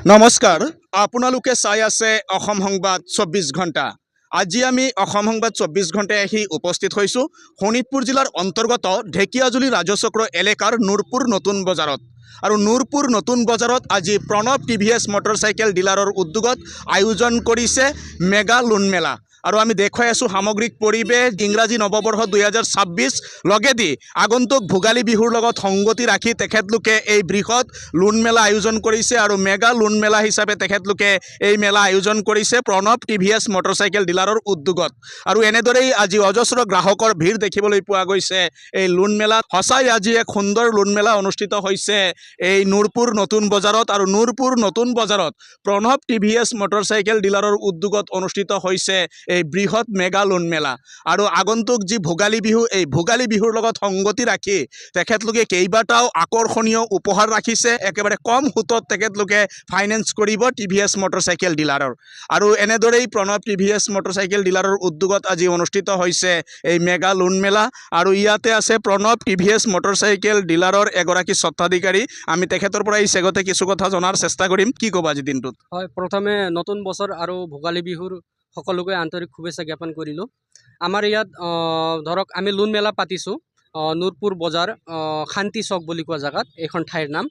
নমস্কাৰ আপোনালোকে চাই আছে অসম সংবাদ ২৪ ঘণ্টা। আজি আমি অসম সংবাদ ২৪ ঘণ্টায় আহি উপস্থিত হৈছোঁ শোণিতপুৰ জিলাৰ অন্তৰ্গত ঢেকিয়াজুলি ৰাজচক্ৰ এলেকাৰ নুৰপুৰ নতুন বজাৰত। আৰু নুৰপুৰ নতুন বজাৰত আজি প্ৰণৱ টিভিএছ মটৰচাইকেল ডিলাৰৰ উদ্যোগত আয়োজন কৰিছে মেগা লোন মেলা। আৰু আমি দেখুৱাই আছোঁ সামগ্ৰিক পৰিৱেশ ইংৰাজী নৱবৰ্ষ ২০২৬ লগেদি আগন্তুক ভোগালী বিহুৰ লগত সংগতি ৰাখি তেখেতলোকে এই বৃহৎ লোন মেলা আয়োজন কৰিছে আৰু মেগা লোন মেলা হিচাপে তেখেতলোকে এই মেলা আয়োজন কৰিছে প্ৰণৱ টিভিএছ মটৰচাইকেল ডিলাৰৰ উদ্যোগত। আৰু এনেদৰেই আজি অজস্ৰ গ্ৰাহকৰ ভিৰ দেখিবলৈ পোৱা গৈছে এই লোন মেলাত। সঁচাই আজি এক সুন্দৰ লোন মেলা অনুষ্ঠিত হৈছে এই নুৰপুৰ নতুন বজাৰত। আৰু নুৰপুৰ নতুন বজাৰত প্ৰণৱ টিভিএছ মটৰচাইকেল ডিলাৰৰ উদ্যোগত অনুষ্ঠিত হৈছে এই বৃহৎ মেগা লোন মেলা। আৰু আগন্তুক যি ভোগালী বিহু এই ভোগালী বিহুৰ লগত সংগতি ৰাখি তেখেতলোকে কেইবাটাও আকৰ্ষণীয় উপহাৰ ৰাখিছে। একেবাৰে কম সুতত তেখেতলোকে ফাইনেন্স কৰিব টিভিএছ মটৰচাইকেল ডিলাৰৰ। আৰু এনেদৰেই প্ৰণৱ টিভিএছ মটৰচাইকেল ডিলাৰৰ উদ্যোগত আজি অনুষ্ঠিত হৈছে এই মেগা লোন মেলা। আৰু ইয়াতে আছে প্ৰণৱ টিভিএছ মটৰচাইকেল ডিলাৰৰ এগৰাকী স্বত্বাধিকাৰী। আমি তেখেতৰ পৰা এই চেগতে কিছু কথা জনাৰ চেষ্টা কৰিম। কি ক'ব আজি দিনটোত? হয়, প্ৰথমে নতুন বছৰ আৰু ভোগালী বিহুৰ সকলোকে আন্তৰিক শুভেচ্ছা জ্ঞাপন কৰিলোঁ। আমাৰ ইয়াত ধৰক আমি লোন মেলা পাতিছোঁ নুৰপুৰ বজাৰ শান্তি চক বুলি কোৱা জেগাত, এইখন ঠাইৰ নাম।